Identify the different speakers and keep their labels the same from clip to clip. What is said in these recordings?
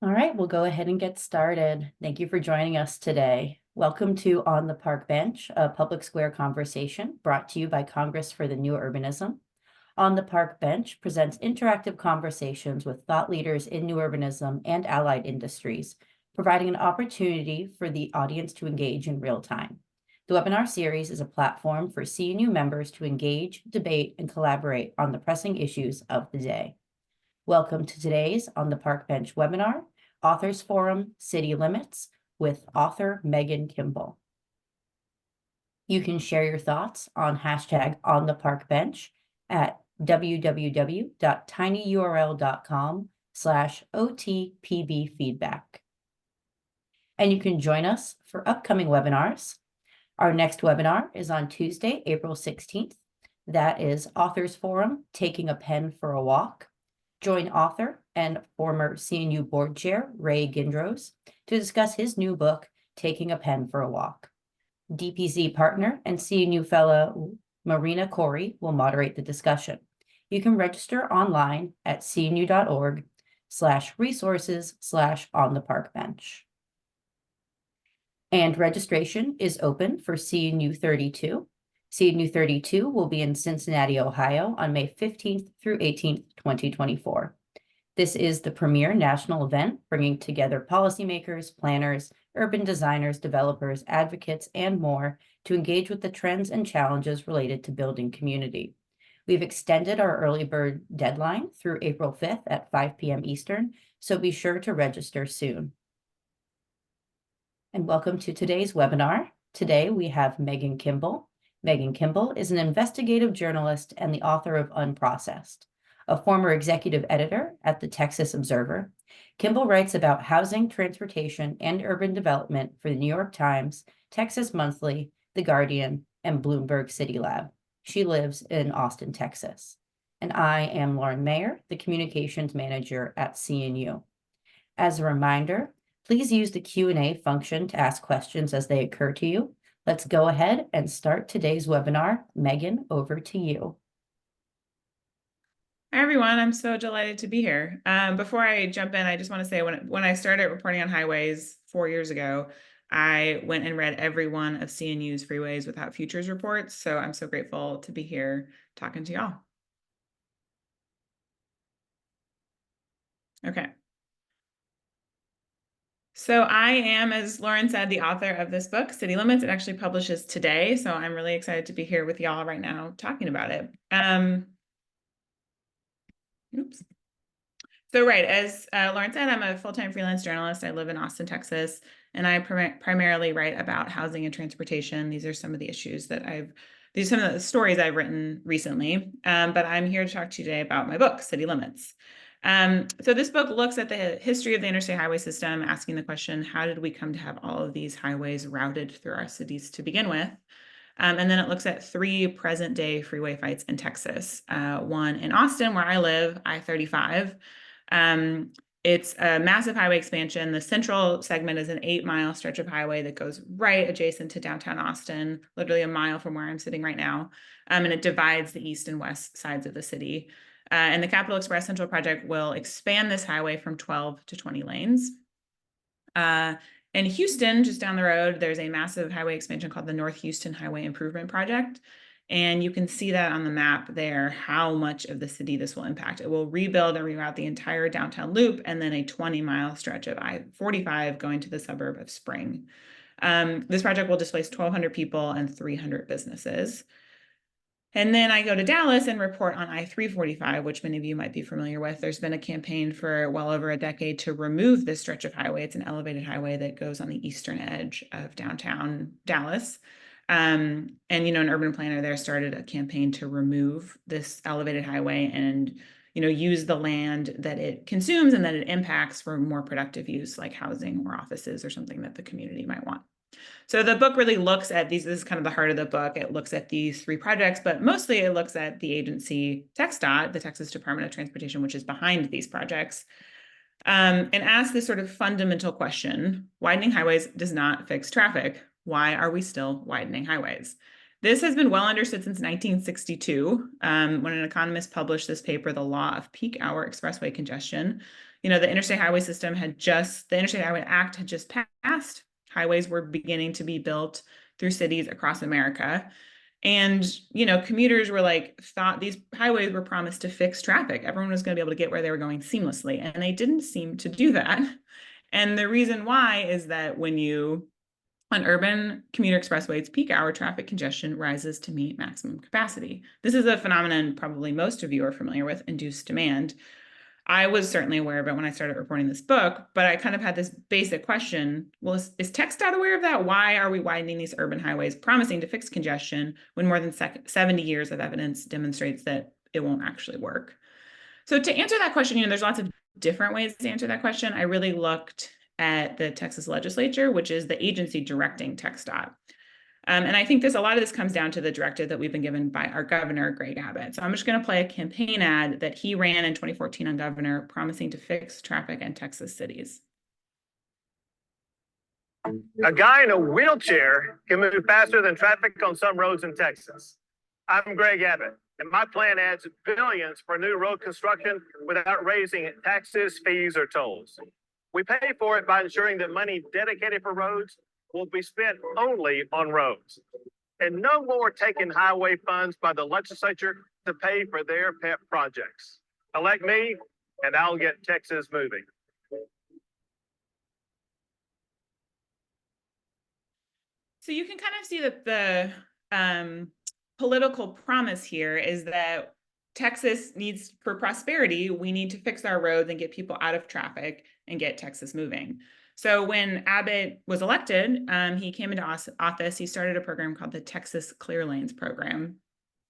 Speaker 1: All right, we'll go ahead and get started. Thank you for joining us today. Welcome to On the Park Bench, a public square conversation brought to you by Congress for the New Urbanism. On the Park Bench presents interactive conversations with thought leaders in new urbanism and allied industries, providing an opportunity for the audience to engage in real time. The webinar series is a platform for CNU members to engage, debate, and collaborate on the pressing issues of the day. Welcome to today's On the Park Bench webinar, Authors Forum, City Limits, with author Megan Kimble. You can share your thoughts on hashtag #OnTheParkBench at www.tinyurl.com/OTPBfeedback. And you can join us for upcoming webinars. Our next webinar is on Tuesday, April 16th. That is Authors Forum, Taking a Pen for a Walk. Join author and former CNU board chair, Ray Gindros, to discuss his new book, Taking a Pen for a Walk. DPZ partner and CNU fellow Marina Corey will moderate the discussion. You can register online at cnu.org/resources/ontheparkbench. And registration is open for CNU 32. CNU 32 will be in Cincinnati, Ohio on May 15th through 18th, 2024. This is the premier national event bringing together policymakers, planners, urban designers, developers, advocates, and more to engage with the trends and challenges related to building community. We've extended our early bird deadline through April 5th at 5 p.m. Eastern, so be sure to register soon. And welcome to today's webinar. Today we have Megan Kimble. Megan Kimble is an investigative journalist and the author of Unprocessed. A former executive editor at the Texas Observer, Kimble writes about housing, transportation, and urban development for the New York Times, Texas Monthly, The Guardian, and Bloomberg City Lab. She lives in Austin, Texas. And I am Lauren Mayer, the communications manager at CNU. As a reminder, please use the Q&A function to ask questions as they occur to you. Let's go ahead and start today's webinar. Megan, over to you.
Speaker 2: Hi, everyone. I'm so delighted to be here. Before I jump in, I just want to say when I started reporting on highways 4 years ago, I went and read every one of CNU's Freeways Without Futures reports. So I'm so grateful to be here talking to y'all. Okay. So I am, as Lauren said, the author of this book, City Limits. It actually publishes today. So I'm really excited to be here with y'all right now talking about it. Oops. So right, as Lauren said, I'm a full-time freelance journalist. I live in Austin, Texas, and I primarily write about housing and transportation. These are some of the issues that these are some of the stories I've written recently, but I'm here to talk to you today about my book, City Limits. So this book looks at the history of the interstate highway system, asking the question, how did we come to have all of these highways routed through our cities to begin with? And then it looks at 3 present-day freeway fights in Texas. One in Austin, where I live, I-35. It's a massive highway expansion. The central segment is an 8-mile stretch of highway that goes right adjacent to downtown Austin, literally a mile from where I'm sitting right now. And it divides the east and west sides of the city. And the Capital Express Central Project will expand this highway from 12 to 20 lanes. In Houston, just down the road, there's a massive highway expansion called the North Houston Highway Improvement Project. And you can see that on the map there, how much of the city this will impact. It will rebuild and reroute the entire downtown loop and then a 20-mile stretch of I-45 going to the suburb of Spring. This project will displace 1,200 people and 300 businesses. And then I go to Dallas and report on I-345, which many of you might be familiar with. There's been a campaign for well over a decade to remove this stretch of highway. It's an elevated highway that goes on the eastern edge of downtown Dallas. And, an urban planner there started a campaign to remove this elevated highway and, use the land that it consumes and that it impacts for more productive use like housing or offices or something that the community might want. So the book really looks at these. This is kind of the heart of the book. It looks at these 3 projects, but mostly it looks at the agency TxDOT, the Texas Department of Transportation, which is behind these projects, and asks this sort of fundamental question: widening highways does not fix traffic. Why are we still widening highways? This has been well understood since 1962, when an economist published this paper, The Law of Peak Hour Expressway Congestion. The Interstate Highway System the Interstate Highway Act had just passed. Highways were beginning to be built through cities across America. And, commuters thought these highways were promised to fix traffic. Everyone was going to be able to get where they were going seamlessly, and they didn't seem to do that. And the reason why is that on urban commuter expressways, peak hour traffic congestion rises to meet maximum capacity. This is a phenomenon probably most of you are familiar with, induced demand. I was certainly aware of it when I started reporting this book, but I kind of had this basic question. Well, is TxDOT aware of that? Why are we widening these urban highways promising to fix congestion when more than 70 years of evidence demonstrates that it won't actually work? So to answer that question, there's lots of different ways to answer that question. I really looked at the Texas legislature, which is the agency directing TxDOT. And I think a lot of this comes down to the directive that we've been given by our governor, Greg Abbott. So I'm just going to play a campaign ad that he ran in 2014 on governor, promising to fix traffic in Texas cities.
Speaker 3: A guy in a wheelchair can move faster than traffic on some roads in Texas. I'm Greg Abbott, and my plan adds billions for new road construction without raising taxes, fees, or tolls. We pay for it by ensuring that money dedicated for roads will be spent only on roads. And no more taking highway funds by the legislature to pay for their pet projects. Elect me, and I'll get Texas moving.
Speaker 2: So you can kind of see that the political promise here is that Texas needs, for prosperity, we need to fix our roads and get people out of traffic and get Texas moving. So when Abbott was elected, he came into office, he started a program called the Texas Clear Lanes Program,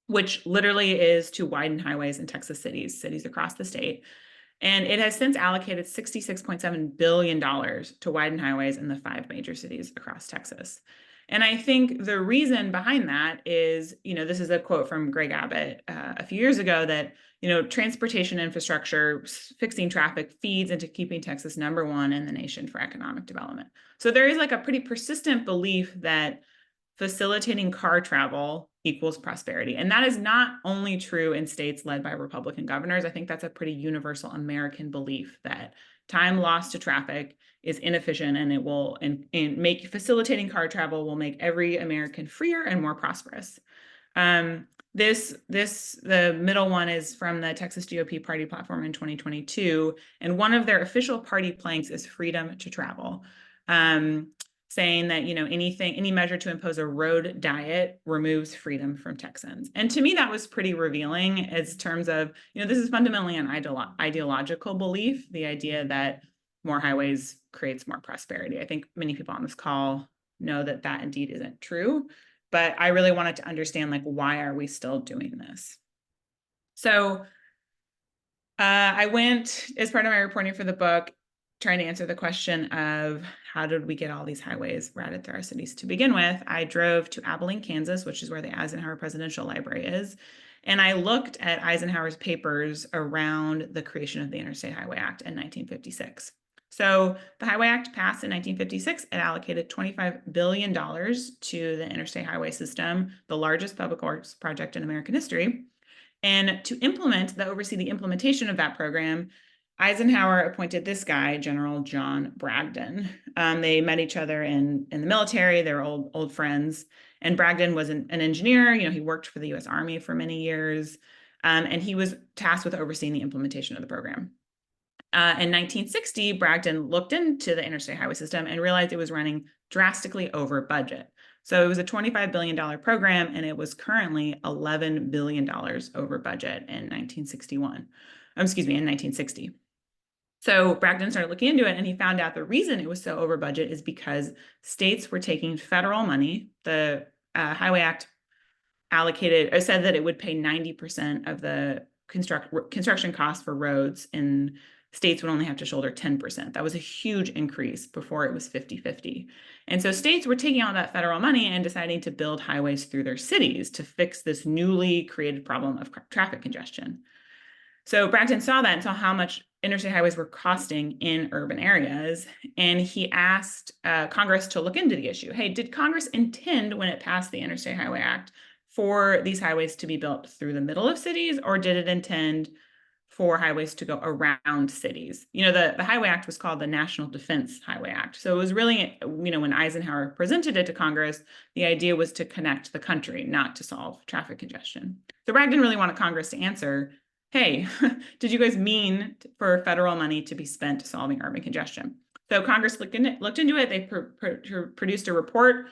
Speaker 2: which literally is to widen highways in Texas cities across the state. And it has since allocated $66.7 billion to widen highways in the 5 major cities across Texas. And I think the reason behind that is, this is a quote from Greg Abbott a few years ago that, transportation infrastructure, fixing traffic feeds into keeping Texas #1 in the nation for economic development. So there is a pretty persistent belief that facilitating car travel equals prosperity. And that is not only true in states led by Republican governors. I think that's a pretty universal American belief that time lost to traffic is inefficient, and it will make facilitating car travel will make every American freer and more prosperous. The middle one is from the Texas GOP party platform in 2022, and one of their official party planks is freedom to travel, saying that any measure to impose a road diet removes freedom from Texans. And to me, that was pretty revealing as terms of this is fundamentally an ideological belief, the idea that more highways creates more prosperity. I think many people on this call know that that indeed isn't true, but I really wanted to understand why are we still doing this? So I went, as part of my reporting for the book, trying to answer the question of how did we get all these highways routed through our cities to begin with. I drove to Abilene, Kansas, which is where the Eisenhower Presidential Library is. And I looked at Eisenhower's papers around the creation of the Interstate Highway Act in 1956. So the Highway Act passed in 1956. It allocated $25 billion to the interstate highway system, the largest public works project in American history. And to oversee the implementation of that program, Eisenhower appointed this guy, General John Bragdon. They met each other in the military. They were old friends. And Bragdon was an engineer. He worked for the U.S. Army for many years. And he was tasked with overseeing the implementation of the program. In 1960, Bragdon looked into the interstate highway system and realized it was running drastically over budget. So it was a $25 billion program, and it was currently $11 billion over budget in 1960. So Bragdon started looking into it, and he found out the reason it was so over budget is because states were taking federal money. The Highway Act said that it would pay 90% of the construction costs for roads, and states would only have to shoulder 10%. That was a huge increase. Before it was 50-50. And so states were taking all that federal money and deciding to build highways through their cities to fix this newly created problem of traffic congestion. So Bragdon saw that and saw how much interstate highways were costing in urban areas. And he asked Congress to look into the issue. Hey, did Congress intend, when it passed the Interstate Highway Act, for these highways to be built through the middle of cities, or did it intend for highways to go around cities? You know, the Highway Act was called the National Defense Highway Act. So it was really, you know, when Eisenhower presented it to Congress, the idea was to connect the country, not to solve traffic congestion. So Bragg didn't really want Congress to answer, hey, did you guys mean for federal money to be spent solving urban congestion? So Congress looked into it. They produced a report.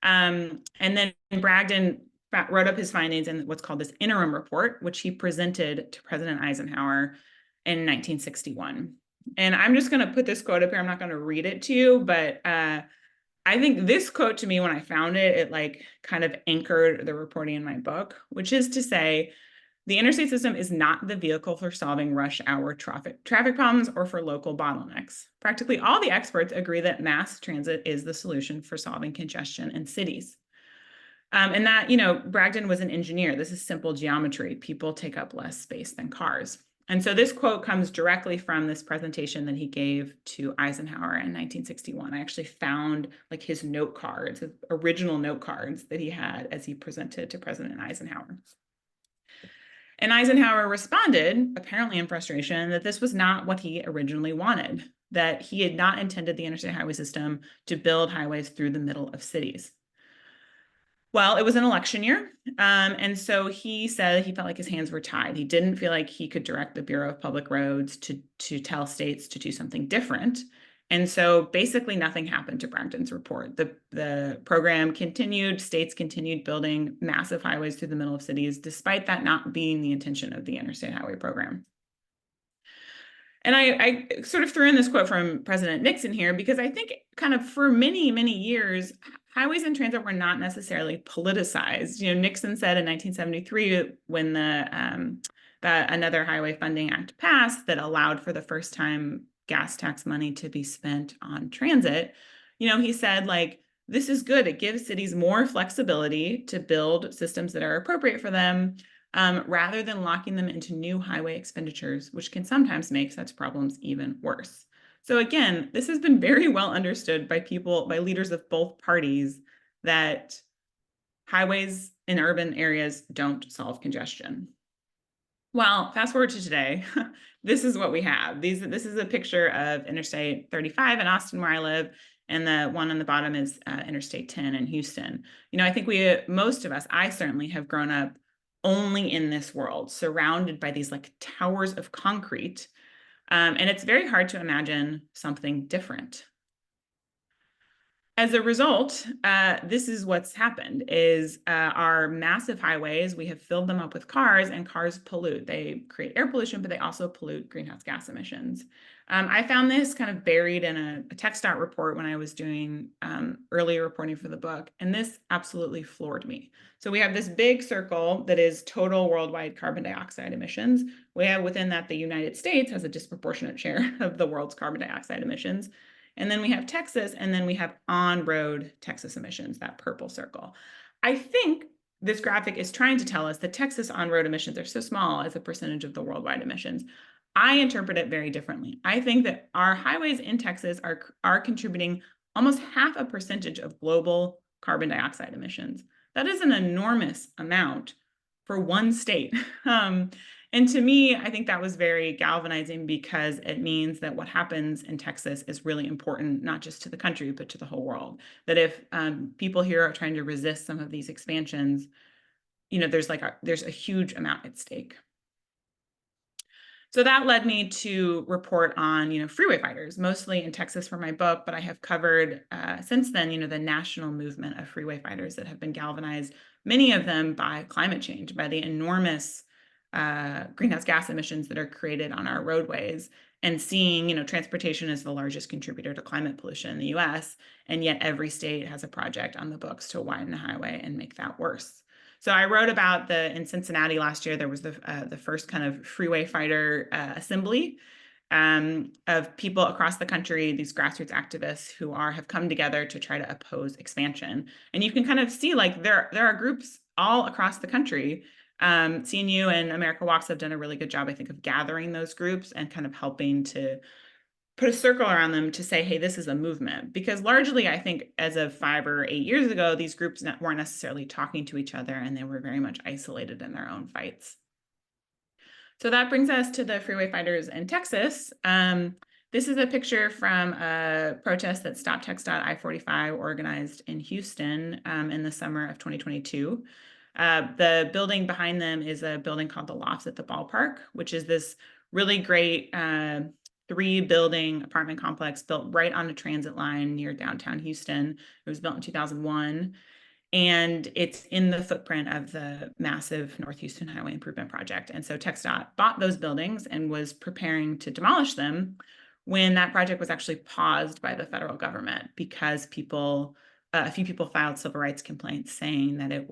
Speaker 2: And then Bragdon wrote up his findings in what's called this interim report, which he presented to President Eisenhower in 1961. And I'm just going to put this quote up here. I'm not going to read it to you, but I think this quote to me, when I found it, it like kind of anchored the reporting in my book, which is to say, the interstate system is not the vehicle for solving rush hour traffic problems or for local bottlenecks. Practically all the experts agree that mass transit is the solution for solving congestion in cities. And that, you know, Bragdon was an engineer. This is simple geometry. People take up less space than cars. And so this quote comes directly from this presentation that he gave to Eisenhower in 1961. I actually found like his note cards, his original note cards that he had as he presented to President Eisenhower. And Eisenhower responded, apparently in frustration, that this was not what he originally wanted, that he had not intended the interstate highway system to build highways through the middle of cities. Well, it was an election year, and so he said he felt like his hands were tied. He didn't feel like he could direct the Bureau of Public Roads to tell states to do something different. And so basically nothing happened to Bragdon's report. The program continued, states continued building massive highways through the middle of cities, despite that not being the intention of the Interstate Highway Program. And I sort of threw in this quote from President Nixon here, because I think kind of for many, many years, highways and transit were not necessarily politicized. You know, Nixon said in 1973, when another Highway Funding Act passed that allowed for the first time gas tax money to be spent on transit, you know, he said, like, this is good. It gives cities more flexibility to build systems that are appropriate for them, rather than locking them into new highway expenditures, which can sometimes make such problems even worse. So again, this has been very well understood by leaders of both parties, that highways in urban areas don't solve congestion. Well, fast forward to today, this is what we have. This is a picture of Interstate 35 in Austin, where I live, and the one on the bottom is Interstate 10 in Houston. You know, I think most of us, I certainly have grown up only in this world, surrounded by these like towers of concrete. And it's very hard to imagine something different. As a result, this is what's happened, is our massive highways, we have filled them up with cars, and cars pollute. They create air pollution, but they also pollute greenhouse gas emissions. I found this kind of buried in a TxDOT report when I was doing early reporting for the book, and this absolutely floored me. So we have this big circle that is total worldwide carbon dioxide emissions. We have within that the United States has a disproportionate share of the world's carbon dioxide emissions. And then we have Texas, and then we have on-road Texas emissions, that purple circle. I think this graphic is trying to tell us that Texas on-road emissions are so small as a percentage of the worldwide emissions. I interpret it very differently. I think that our highways in Texas are contributing almost 0.5% of global carbon dioxide emissions. That is an enormous amount for one state. And to me, I think that was very galvanizing, because it means that what happens in Texas is really important, not just to the country, but to the whole world. That if people here are trying to resist some of these expansions, you know, there's a huge amount at stake. So that led me to report on, you know, freeway fighters, mostly in Texas for my book, but I have covered since then, you know, the national movement of freeway fighters that have been galvanized, many of them by climate change, by the enormous greenhouse gas emissions that are created on our roadways, and seeing, you know, transportation is the largest contributor to climate pollution in the US, and yet every state has a project on the books to widen the highway and make that worse. So I wrote about in Cincinnati last year, there was the first kind of freeway fighter assembly of people across the country, these grassroots activists who have come together to try to oppose expansion. And you can kind of see, like, there are groups all across the country. CNU and America Walks have done a really good job, I think, of gathering those groups and kind of helping to put a circle around them to say, hey, this is a movement. Because largely, I think as of 5 or 8 years ago, these groups weren't necessarily talking to each other, and they were very much isolated in their own fights. So that brings us to the freeway fighters in Texas. This is a picture from a protest that Stop TxDOT I-45 organized in Houston in the summer of 2022. The building behind them is a building called the Lofts at the Ballpark, which is this really great 3-building apartment complex built right on a transit line near downtown Houston. It was built in 2001. And it's in the footprint of the massive North Houston Highway Improvement Project. And so TxDOT bought those buildings and was preparing to demolish them when that project was actually paused by the federal government because a few people filed civil rights complaints saying that it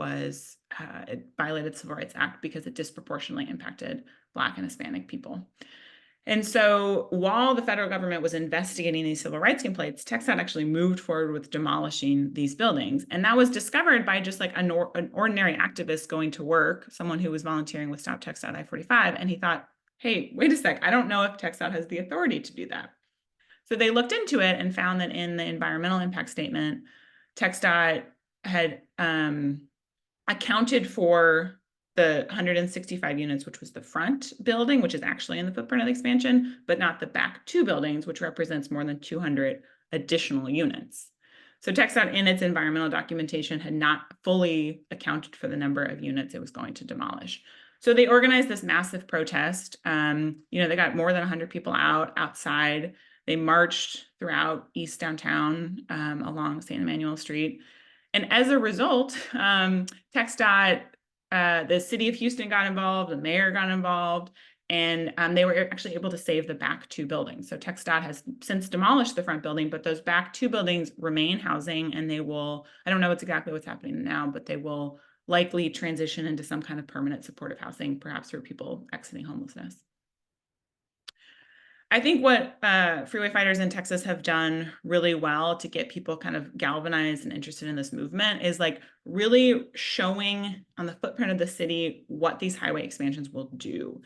Speaker 2: violated the Civil Rights Act because it disproportionately impacted Black and Hispanic people. And so while the federal government was investigating these civil rights complaints, TxDOT actually moved forward with demolishing these buildings. And that was discovered by just like an ordinary activist going to work, someone who was volunteering with Stop TxDOT I-45. And he thought, hey, wait a sec, I don't know if TxDOT has the authority to do that. So they looked into it and found that in the environmental impact statement, TxDOT had accounted for the 165 units, which was the front building, which is actually in the footprint of the expansion, but not the back 2 buildings, which represents more than 200 additional units. So TxDOT in its environmental documentation had not fully accounted for the number of units it was going to demolish. So they organized this massive protest. They got more than 100 people outside. They marched throughout East Downtown along St. Emmanuel Street. And as a result, TxDOT, the city of Houston got involved, the mayor got involved, and they were actually able to save the back 2 buildings. So TxDOT has since demolished the front building, but those back 2 buildings remain housing, and they will, I don't know exactly what's happening now, but they will likely transition into some kind of permanent supportive housing, perhaps for people exiting homelessness. I think what freeway fighters in Texas have done really well to get people kind of galvanized and interested in this movement is like really showing on the footprint of the city what these highway expansions will do.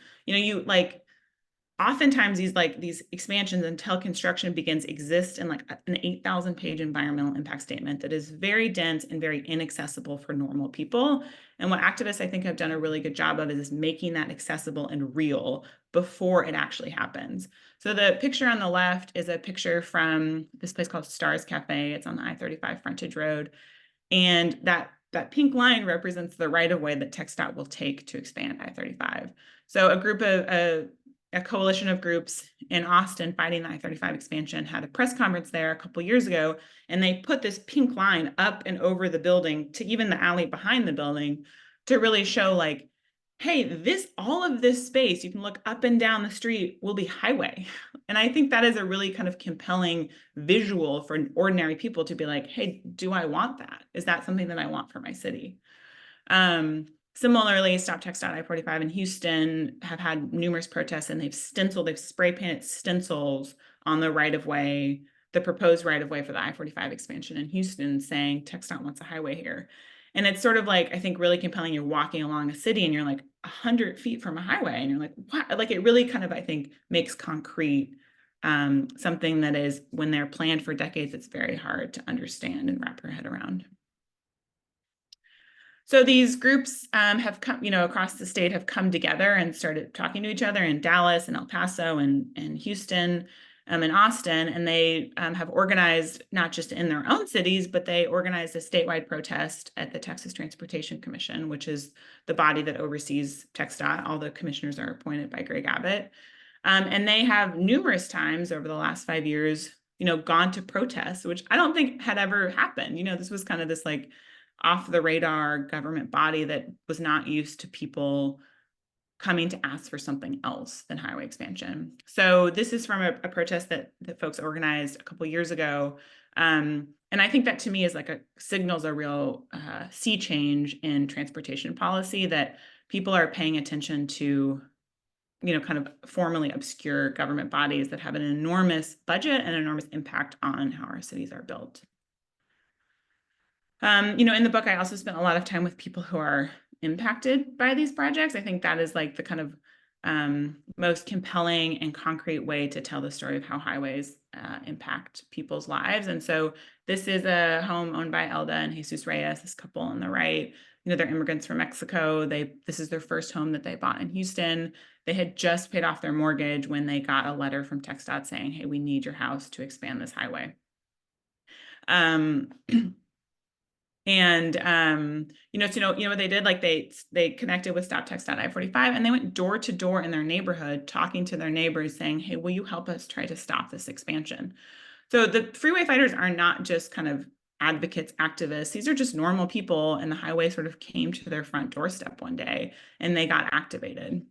Speaker 2: Oftentimes these expansions until construction begins exist in like an 8,000 page environmental impact statement that is very dense and very inaccessible for normal people. And what activists I think have done a really good job of is making that accessible and real before it actually happens. So the picture on the left is a picture from this place called Stars Cafe. It's on the I-35 frontage road. And that pink line represents the right-of-way that TxDOT will take to expand I-35. So a coalition of groups in Austin fighting the I-35 expansion had a press conference there a couple years ago, and they put this pink line up and over the building to even the alley behind the building to really show like, hey, all of this space, you can look up and down the street, will be highway. And I think that is a really kind of compelling visual for ordinary people to be like, hey, do I want that? Is that something that I want for my city? Similarly, Stop TxDOT I-45 in Houston have had numerous protests, and they've spray painted stencils on the right-of-way, the proposed right-of-way for the I-45 expansion in Houston, saying TxDOT wants a highway here. And it's sort of like, I think, really compelling. You're walking along a city and you're like 100 feet from a highway, and you're like, what? Like, it really kind of, I think, makes concrete something that is, when they're planned for decades, it's very hard to understand and wrap your head around. So these groups have come, across the state, have come together and started talking to each other in Dallas and El Paso and Houston and Austin. And they have organized not just in their own cities, but they organized a statewide protest at the Texas Transportation Commission, which is the body that oversees TxDOT. All the commissioners are appointed by Greg Abbott. And they have numerous times over the last 5 years, gone to protests, which I don't think had ever happened. This was kind of this like off the radar government body that was not used to people coming to ask for something else than highway expansion. So this is from a protest that folks organized a couple of years ago. And I think that to me is like signals a real sea change in transportation policy, that people are paying attention to, kind of formally obscure government bodies that have an enormous budget and enormous impact on how our cities are built. In the book, I also spent a lot of time with people who are impacted by these projects. I think that is like the kind of most compelling and concrete way to tell the story of how highways impact people's lives. And so this is a home owned by Elda and Jesus Reyes, this couple on the right. You know, they're immigrants from Mexico. This is their first home that they bought in Houston. They had just paid off their mortgage when they got a letter from TxDOT saying, hey, we need your house to expand this highway. And you know what they did? Like they connected with Stop TxDOT I-45, and they went door to door in their neighborhood, talking to their neighbors, saying, "Hey, will you help us try to stop this expansion?" So the freeway fighters are not just kind of advocates, activists. These are just normal people, and the highway sort of came to their front doorstep one day, and they got activated.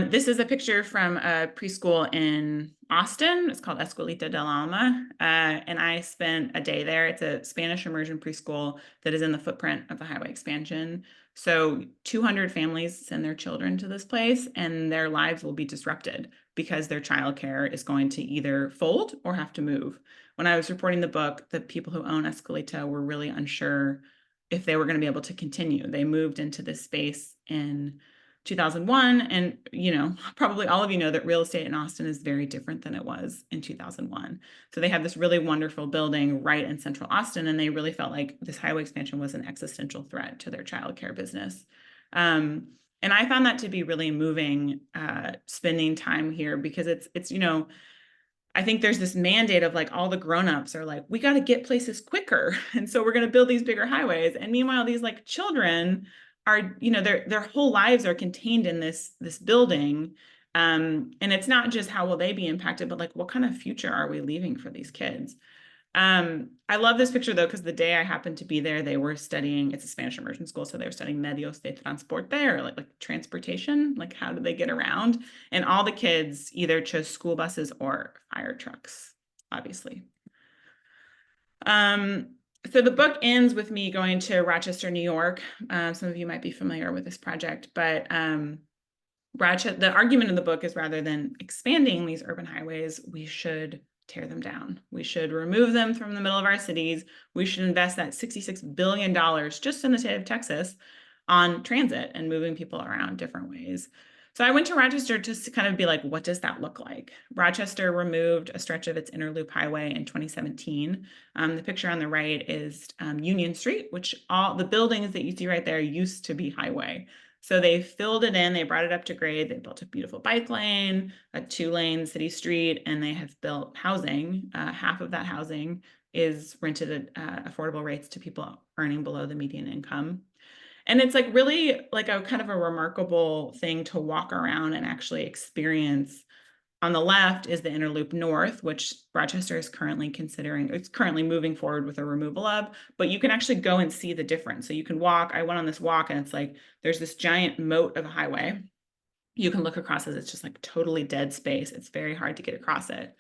Speaker 2: This is a picture from a preschool in Austin. It's called Escuelita del Alma. And I spent a day there. It's a Spanish immersion preschool that is in the footprint of the highway expansion. So 200 families send their children to this place, and their lives will be disrupted because their childcare is going to either fold or have to move. When I was reporting the book, the people who own Escuelita were really unsure if they were going to be able to continue. They moved into this space in 2001. And, you know, probably all of you know that real estate in Austin is very different than it was in 2001. So they have this really wonderful building right in central Austin, and they really felt like this highway expansion was an existential threat to their childcare business. And I found that to be really moving, spending time here, because it's, you know, I think there's this mandate of like all the grownups are like, we got to get places quicker. And so we're going to build these bigger highways. And meanwhile, these like children are, you know, their whole lives are contained in this building. And it's not just how will they be impacted, but like what kind of future are we leaving for these kids? I love this picture though, because the day I happened to be there, they were studying, it's a Spanish immersion school, so they were studying medios de transporte, or like transportation, like how do they get around? And all the kids either chose school buses or fire trucks, obviously. So the book ends with me going to Rochester, New York. Some of you might be familiar with this project, but the argument in the book is rather than expanding these urban highways, we should tear them down. We should remove them from the middle of our cities. We should invest that $66 billion just in the state of Texas on transit and moving people around different ways. So I went to Rochester just to kind of be like, what does that look like? Rochester removed a stretch of its inner loop highway in 2017. The picture on the right is Union Street, which all the buildings that you see right there used to be highway. So they filled it in, they brought it up to grade, they built a beautiful bike lane, a 2-lane city street, and they have built housing. Half of that housing is rented at affordable rates to people earning below the median income. And it's like really like a kind of a remarkable thing to walk around and actually experience. On the left is the Inner Loop North, which Rochester is currently considering. It's currently moving forward with a removal of, but you can actually go and see the difference. So you can walk. I went on this walk, and it's like there's this giant moat of a highway. You can look across it. It's just like totally dead space. It's very hard to get across it.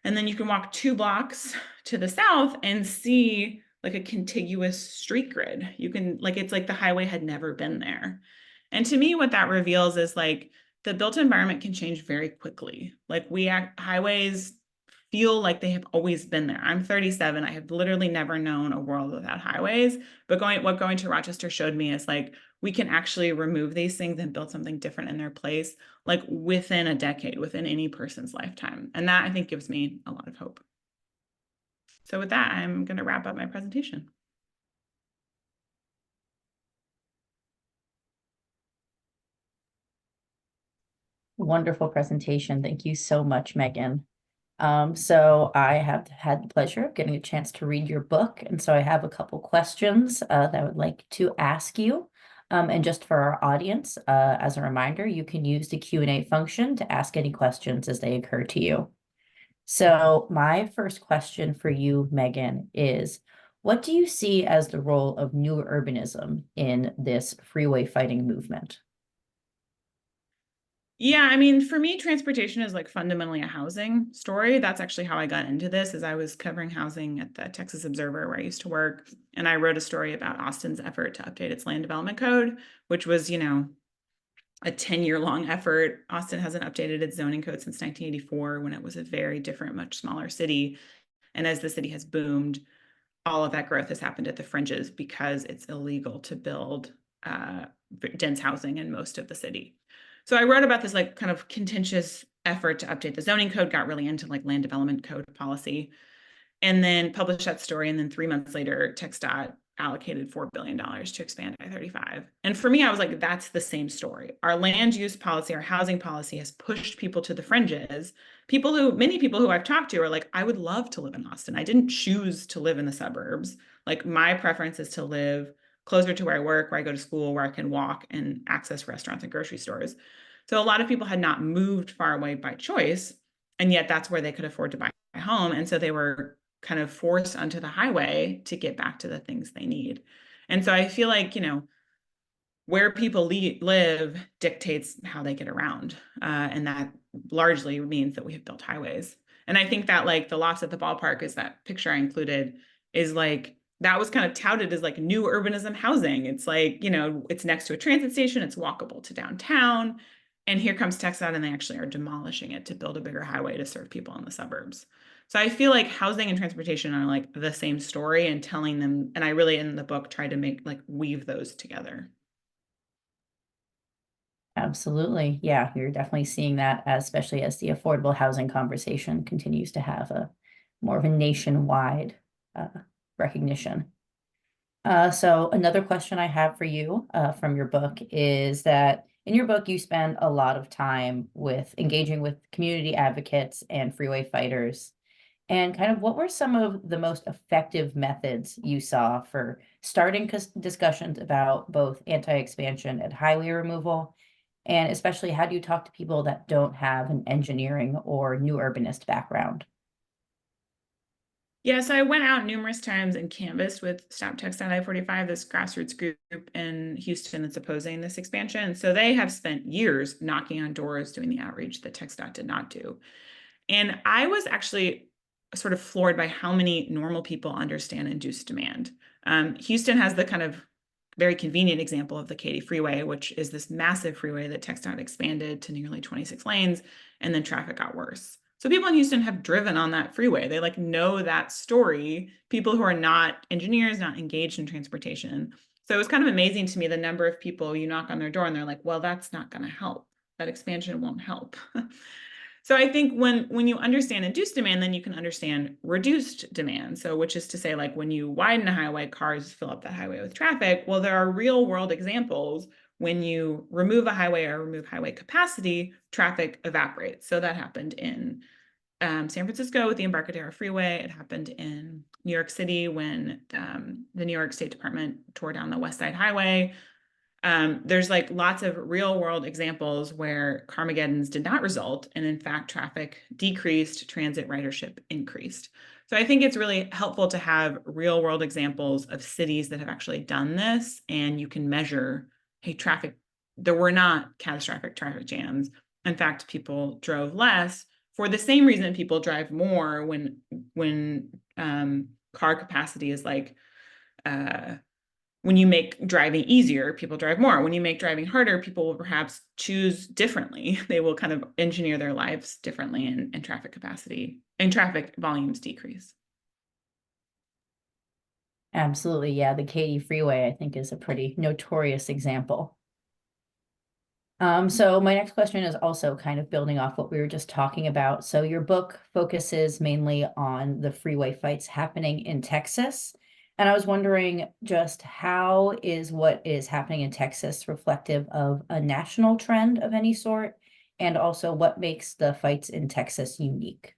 Speaker 2: And then you can walk 2 blocks to the south and see like a contiguous street grid. You can like, it's like the highway had never been there. And to me, what that reveals is like the built environment can change very quickly. Like highways feel like they have always been there. I'm 37. I have literally never known a world without highways, but what going to Rochester showed me is like, we can actually remove these things and build something different in their place, like within a decade, within any person's lifetime. And that I think gives me a lot of hope. So with that, I'm going to wrap up my presentation.
Speaker 1: Wonderful presentation. Thank you so much, Megan. So I have had the pleasure of getting a chance to read your book. And so I have a couple questions that I would like to ask you. And just for our audience, as a reminder, you can use the Q&A function to ask any questions as they occur to you. So my first question for you, Megan, is what do you see as the role of new urbanism in this freeway fighting movement?
Speaker 2: Yeah, I mean, for me, transportation is like fundamentally a housing story. That's actually how I got into this, is I was covering housing at the Texas Observer where I used to work. And I wrote a story about Austin's effort to update its land development code, which was, you know, a 10-year-long effort. Austin hasn't updated its zoning code since 1984, when it was a very different, much smaller city. And as the city has boomed, all of that growth has happened at the fringes because it's illegal to build dense housing in most of the city. So I wrote about this like kind of contentious effort to update the zoning code, got really into like land development code policy, and then published that story. And then 3 months later, TxDOT allocated $4 billion to expand I-35. And for me, I was like, that's the same story. Our land use policy, our housing policy has pushed people to the fringes. Many people who I've talked to are like, I would love to live in Austin. I didn't choose to live in the suburbs. Like my preference is to live closer to where I work, where I go to school, where I can walk and access restaurants and grocery stores. So a lot of people had not moved far away by choice, and yet that's where they could afford to buy a home. And so they were kind of forced onto the highway to get back to the things they need. And so I feel like, where people live dictates how they get around. And that largely means that we have built highways. And I think that like the lots at the ballpark is that picture I included is like, that was kind of touted as like new urbanism housing. It's like, it's next to a transit station, it's walkable to downtown. And here comes TxDOT and they actually are demolishing it to build a bigger highway to serve people in the suburbs. So I feel like housing and transportation are like the same story, and telling them, and I really in the book tried to weave those together.
Speaker 1: Absolutely. Yeah, you're definitely seeing that, especially as the affordable housing conversation continues to have a more of a nationwide recognition. So another question I have for you from your book is that in your book, you spend a lot of time engaging with community advocates and freeway fighters. And kind of what were some of the most effective methods you saw for starting discussions about both anti-expansion and highway removal? And especially, how do you talk to people that don't have an engineering or new urbanist background?
Speaker 2: Yeah, so I went out numerous times and canvassed with Stop TxDOT I-45, this grassroots group in Houston that's opposing this expansion. So they have spent years knocking on doors, doing the outreach that TxDOT did not do. And I was actually sort of floored by how many normal people understand induced demand. Houston has the kind of very convenient example of the Katy Freeway, which is this massive freeway that TxDOT expanded to nearly 26 lanes, and then traffic got worse. So people in Houston have driven on that freeway. They know that story, people who are not engineers, not engaged in transportation. So it was kind of amazing to me the number of people you knock on their door and they're like, well, that's not going to help. That expansion won't help. So I think when you understand induced demand, then you can understand reduced demand. So which is to say, like when you widen a highway, cars fill up that highway with traffic. Well, there are real world examples when you remove a highway or remove highway capacity, traffic evaporates. So that happened in San Francisco with the Embarcadero Freeway. It happened in New York City when the New York State Department tore down the West Side Highway. There's like lots of real world examples where Carmageddons did not result, and in fact, traffic decreased, transit ridership increased. So I think it's really helpful to have real world examples of cities that have actually done this, and you can measure, hey, there were not catastrophic traffic jams. In fact, people drove less for the same reason people drive more when car capacity is like, when you make driving easier, people drive more. When you make driving harder, people will perhaps choose differently. They will kind of engineer their lives differently, and traffic capacity and traffic volumes decrease.
Speaker 1: Absolutely. Yeah, the Katy Freeway, I think, is a pretty notorious example. So my next question is also kind of building off what we were just talking about. So your book focuses mainly on the freeway fights happening in Texas. And I was wondering just how is what is happening in Texas reflective of a national trend of any sort? And also what makes the fights in Texas unique?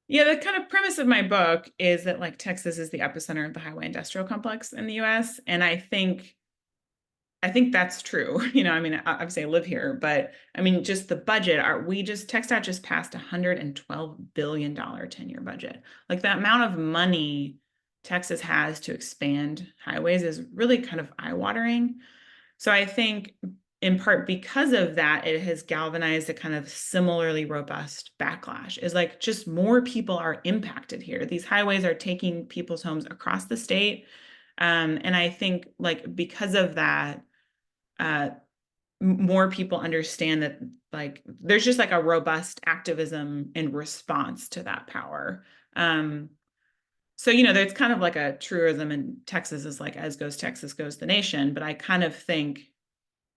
Speaker 2: Yeah, the kind of premise of my book is that like Texas is the epicenter of the highway industrial complex in the US. And I think that's true. I mean, obviously I live here, but I mean, just the budget, TxDOT just passed $112 billion 10-year budget. Like the amount of money Texas has to expand highways is really kind of eye-watering. So I think in part because of that, it has galvanized a kind of similarly robust backlash. Is like just more people are impacted here. These highways are taking people's homes across the state. And I think like because of that, more people understand that like there's just like a robust activism in response to that power. So, you know, there's kind of like a truism in Texas is like, as goes Texas, goes the nation. But I kind of think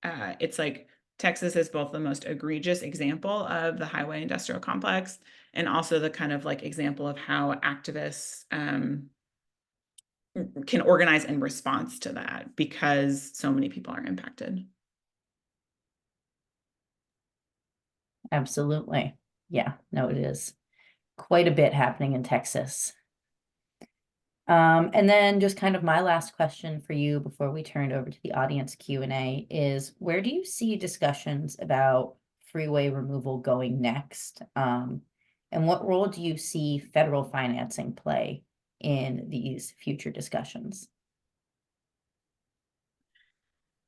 Speaker 2: it's like Texas is both the most egregious example of the highway industrial complex and also the kind of like example of how activists can organize in response to that because so many people are impacted.
Speaker 1: Absolutely. Yeah, no, it is quite a bit happening in Texas. And then just kind of my last question for you before we turn it over to the audience Q&A is, where do you see discussions about freeway removal going next? And what role do you see federal financing play in these future discussions?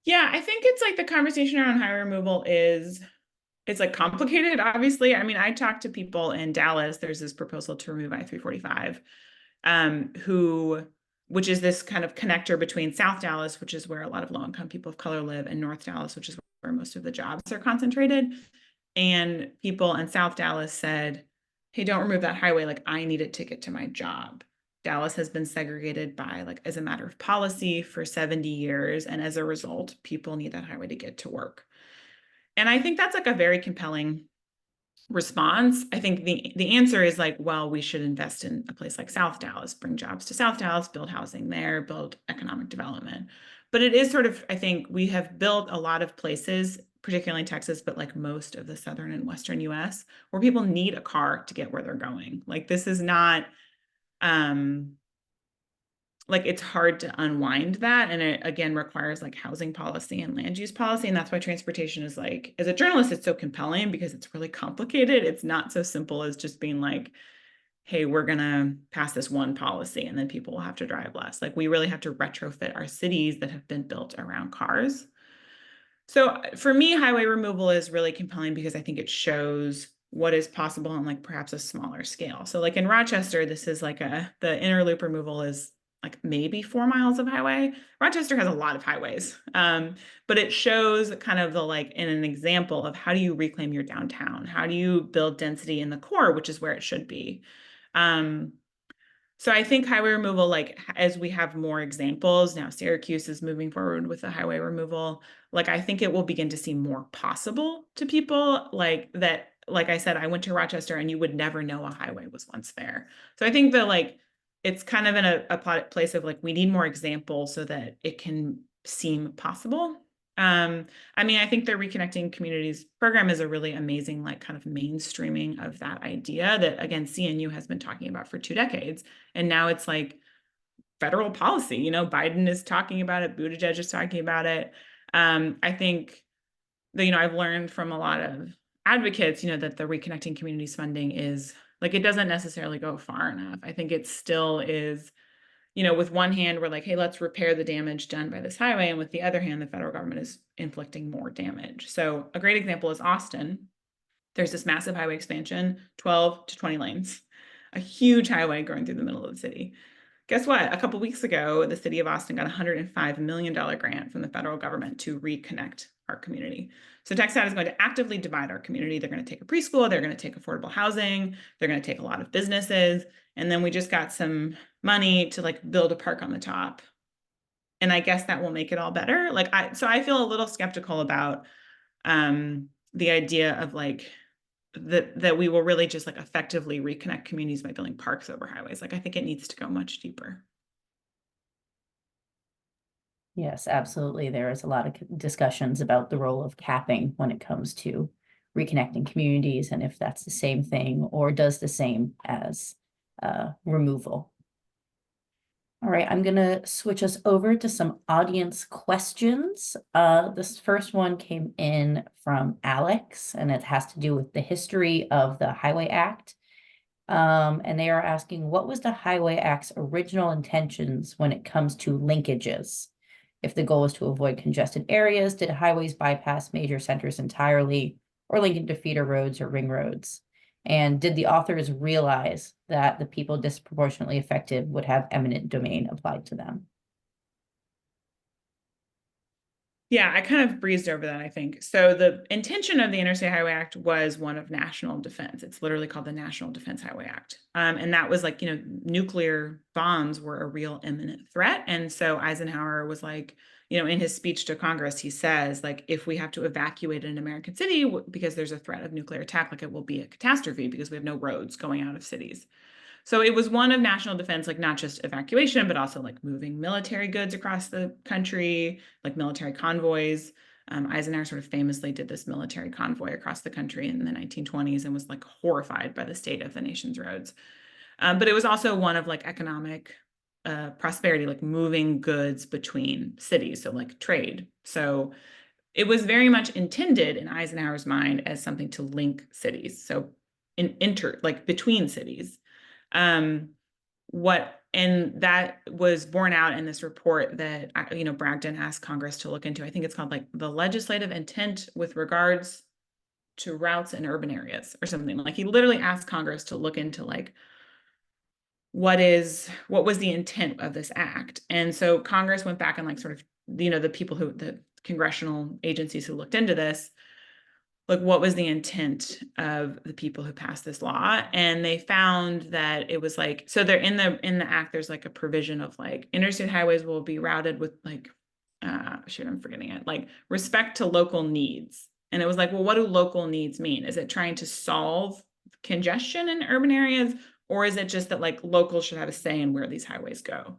Speaker 2: Yeah, I think it's like the conversation around highway removal it's like complicated, obviously. I mean, I talked to people in Dallas. There's this proposal to remove I-345, which is this kind of connector between South Dallas, which is where a lot of low-income people of color live, and North Dallas, which is where most of the jobs are concentrated. And people in South Dallas said, hey, don't remove that highway. Like, I need a ticket to my job. Dallas has been segregated by, like, as a matter of policy for 70 years. And as a result, people need that highway to get to work. And I think that's like a very compelling response. I think the answer is like, well, we should invest in a place like South Dallas, bring jobs to South Dallas, build housing there, build economic development. But it is sort of, I think we have built a lot of places, particularly in Texas, but like most of the southern and western US, where people need a car to get where they're going. Like this is not, like it's hard to unwind that. And it again requires like housing policy and land use policy. And that's why transportation is like, as a journalist, it's so compelling because it's really complicated. It's not so simple as just being like, hey, we're gonna pass this one policy and then people will have to drive less. Like we really have to retrofit our cities that have been built around cars. So for me, highway removal is really compelling because I think it shows what is possible on like perhaps a smaller scale. So like in Rochester, this is like the inner loop removal is like maybe 4 miles of highway. Rochester has a lot of highways, but it shows kind of the like in an example of how do you reclaim your downtown? How do you build density in the core, which is where it should be? So I think highway removal, like as we have more examples, now Syracuse is moving forward with the highway removal. Like I think it will begin to seem more possible to people like that. Like I said, I went to Rochester and you would never know a highway was once there. So I think that like it's kind of in a place of like we need more examples so that it can seem possible. I mean, I think the Reconnecting Communities program is a really amazing, like kind of mainstreaming of that idea that, again, CNU has been talking about for 2 decades. And now it's like federal policy, you know, Biden is talking about it, Buttigieg is talking about it. I think that, you know, I've learned from a lot of advocates, you know, that the Reconnecting Communities funding is like, it doesn't necessarily go far enough. I think it still is, you know, with one hand, we're like, hey, let's repair the damage done by this highway. And with the other hand, the federal government is inflicting more damage. So a great example is Austin. There's this massive highway expansion, 12 to 20 lanes, a huge highway going through the middle of the city. Guess what? A couple of weeks ago, the city of Austin got a $105 million grant from the federal government to reconnect our community. So TxDOT is going to actively divide our community. They're going to take a preschool, they're going to take affordable housing, they're going to take a lot of businesses. And then we just got some money to like build a park on the top. And I guess that will make it all better. Like so I feel a little skeptical about the idea of like that we will really just like effectively reconnect communities by building parks over highways. Like I think it needs to go much deeper.
Speaker 1: Yes, absolutely. There is a lot of discussions about the role of capping when it comes to reconnecting communities and if that's the same thing or does the same as removal. All right, I'm going to switch us over to some audience questions. This first one came in from Alex, and it has to do with the history of the Highway Act. And they are asking, what was the Highway Act's original intentions when it comes to linkages? If the goal was to avoid congested areas, did highways bypass major centers entirely or link into feeder roads or ring roads? And did the authors realize that the people disproportionately affected would have eminent domain applied to them?
Speaker 2: Yeah, I kind of breezed over that, I think. So the intention of the Interstate Highway Act was one of national defense. It's literally called the National Defense Highway Act. And that was like, nuclear bombs were a real imminent threat. And so Eisenhower was like, in his speech to Congress, he says, like, if we have to evacuate an American city because there's a threat of nuclear attack, like it will be a catastrophe because we have no roads going out of cities. So it was one of national defense, like not just evacuation, but also like moving military goods across the country, like military convoys. Eisenhower sort of famously did this military convoy across the country in the 1920s and was like horrified by the state of the nation's roads. But it was also one of like economic prosperity, like moving goods between cities, so like trade. So it was very much intended in Eisenhower's mind as something to link cities. So like between cities. And that was borne out in this report that Bragdon asked Congress to look into. I think it's called like the legislative intent with regards to routes in urban areas or something. Like he literally asked Congress to look into like what was the intent of this act. And so Congress went back and like sort of the congressional agencies who looked into this, like what was the intent of the people who passed this law. And they found that it was like, so they're in the act, there's like a provision of like interstate highways will be routed with like I'm forgetting it, like respect to local needs. And it was like, well, what do local needs mean? Is it trying to solve congestion in urban areas, or is it just that like locals should have a say in where these highways go?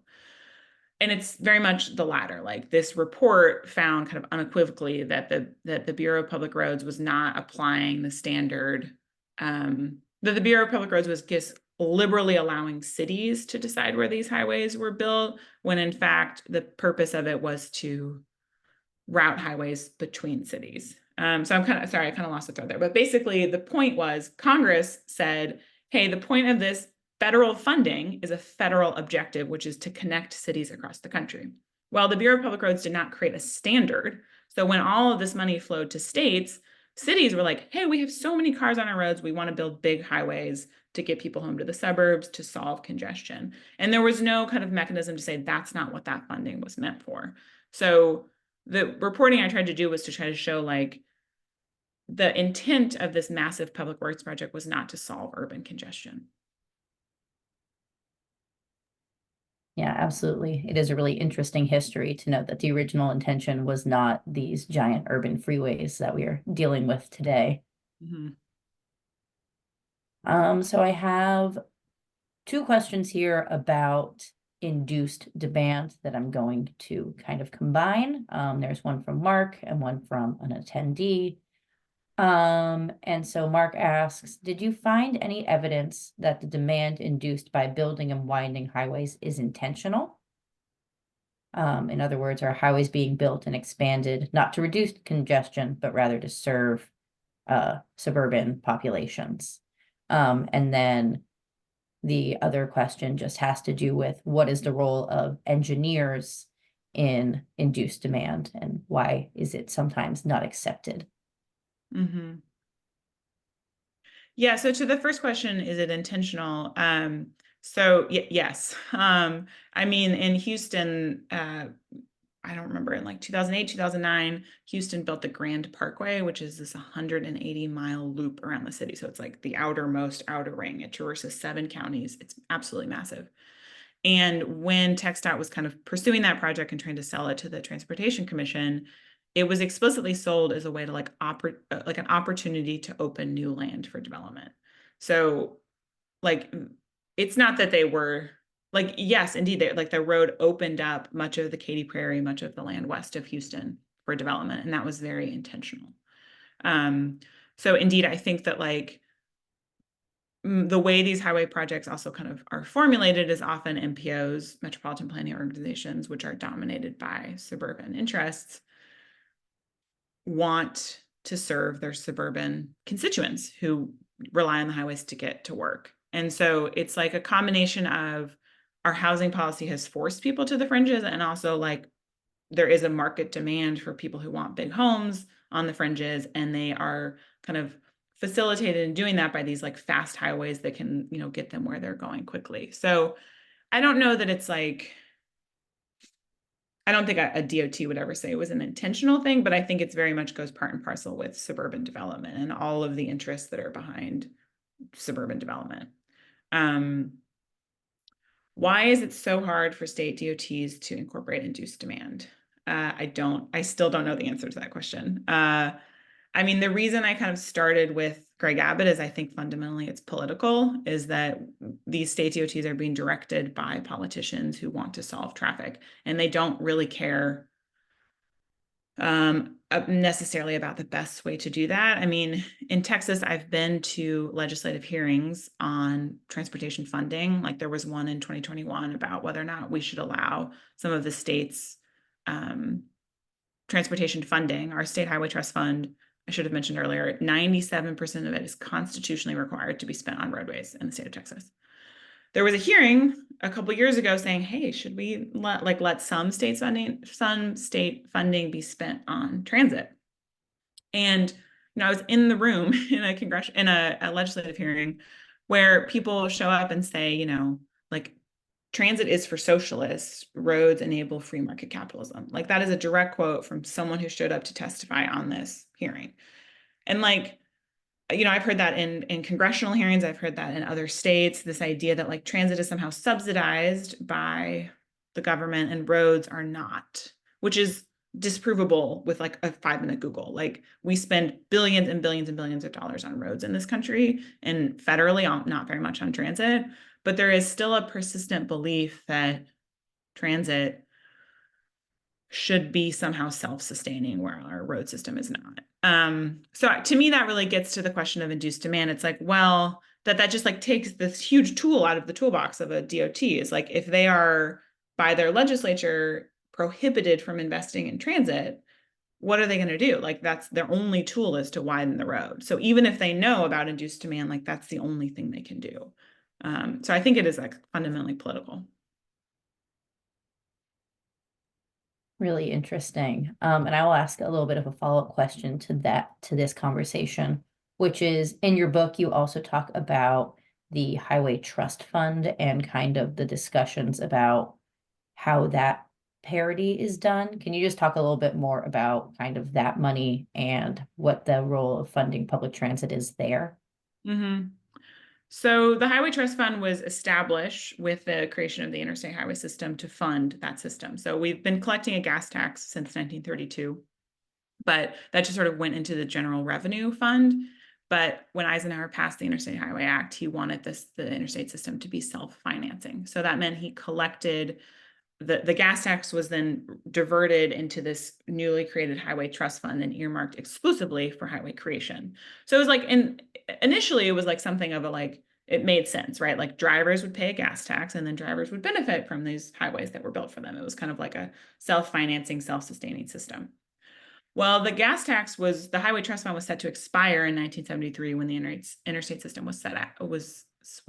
Speaker 2: And it's very much the latter. Like this report found kind of unequivocally that the Bureau of Public Roads was not applying the standard, that the Bureau of Public Roads was just liberally allowing cities to decide where these highways were built, when in fact the purpose of it was to route highways between cities. So I'm kind of sorry, I kind of lost the thread there. But basically the point was Congress said, hey, the point of this federal funding is a federal objective, which is to connect cities across the country. Well, the Bureau of Public Roads did not create a standard. So when all of this money flowed to states, cities were like, hey, we have so many cars on our roads. We want to build big highways to get people home to the suburbs, to solve congestion. And there was no kind of mechanism to say that's not what that funding was meant for. So the reporting I tried to do was to try to show like the intent of this massive public works project was not to solve urban congestion.
Speaker 1: Yeah, absolutely. It is a really interesting history to note that the original intention was not these giant urban freeways that we are dealing with today.
Speaker 2: Mm-hmm.
Speaker 1: So I have two questions here about induced demand that I'm going to kind of combine. There's one from Mark and one from an attendee. And so Mark asks, did you find any evidence that the demand induced by building and widening highways is intentional? In other words, are highways being built and expanded not to reduce congestion, but rather to serve suburban populations? And then the other question just has to do with what is the role of engineers in induced demand and why is it sometimes not accepted?
Speaker 2: Mm-hmm. Yeah, so to the first question, is it intentional? Yes. I mean, in Houston, I don't remember, in like 2008, 2009, Houston built the Grand Parkway, which is this 180-mile loop around the city. So it's like the outermost outer ring. It traverses 7 counties. It's absolutely massive. And when TxDOT was kind of pursuing that project and trying to sell it to the Transportation Commission, it was explicitly sold as a way to like an opportunity to open new land for development. So like, it's not that they were like, yes, indeed, like the road opened up much of the Katy Prairie, much of the land west of Houston for development, and that was very intentional. So indeed, I think that like the way these highway projects also kind of are formulated is often MPOs, metropolitan planning organizations, which are dominated by suburban interests, want to serve their suburban constituents who rely on the highways to get to work. And so it's like a combination of our housing policy has forced people to the fringes, and also like there is a market demand for people who want big homes on the fringes, and they are kind of facilitated in doing that by these like fast highways that can, get them where they're going quickly. So I don't know that it's like, I don't think a DOT would ever say it was an intentional thing, but I think it's very much goes part and parcel with suburban development and all of the interests that are behind suburban development. Why is it so hard for state DOTs to incorporate induced demand? I still don't know the answer to that question. I mean, the reason I kind of started with Greg Abbott is I think fundamentally it's political, is that these state DOTs are being directed by politicians who want to solve traffic, and they don't really care necessarily about the best way to do that. I mean, in Texas, I've been to legislative hearings on transportation funding. Like there was one in 2021 about whether or not we should allow some of the state's transportation funding. Our state highway trust fund, I should have mentioned earlier, 97% of it is constitutionally required to be spent on roadways in the state of Texas. There was a hearing a couple of years ago saying, hey, should we let some state funding be spent on transit? And I was in the room in a legislative hearing where people show up and say, like, transit is for socialists, roads enable free market capitalism. Like that is a direct quote from someone who showed up to testify on this hearing. And like, I've heard that in congressional hearings, I've heard that in other states, this idea that like transit is somehow subsidized by the government and roads are not, which is disprovable with like a 5-minute Google. Like we spend billions and billions and billions of dollars on roads in this country and federally, not very much on transit, but there is still a persistent belief that transit should be somehow self-sustaining where our road system is not. So to me, that really gets to the question of induced demand. It's like, well, that just like takes this huge tool out of the toolbox of a DOT. Is like, if they are by their legislature prohibited from investing in transit, what are they going to do? Like that's their only tool is to widen the road. So even if they know about induced demand, like that's the only thing they can do. So I think it is like fundamentally political.
Speaker 1: Really interesting. And I will ask a little bit of a follow-up question to this conversation, which is in your book, you also talk about the Highway Trust Fund and kind of the discussions about how that parity is done. Can you just talk a little bit more about kind of that money and what the role of funding public transit is there?
Speaker 2: Mm-hmm. So the Highway Trust Fund was established with the creation of the interstate highway system to fund that system. So we've been collecting a gas tax since 1932, but that just sort of went into the general revenue fund. But when Eisenhower passed the Interstate Highway Act, he wanted the interstate system to be self-financing. So that meant he collected the gas tax was then diverted into this newly created highway trust fund and earmarked exclusively for highway creation. So it was like, initially it was like something of a like, it made sense, right? Like drivers would pay a gas tax and then drivers would benefit from these highways that were built for them. It was kind of like a self-financing, self-sustaining system. Well, the highway trust fund was set to expire in 1973 when the interstate system was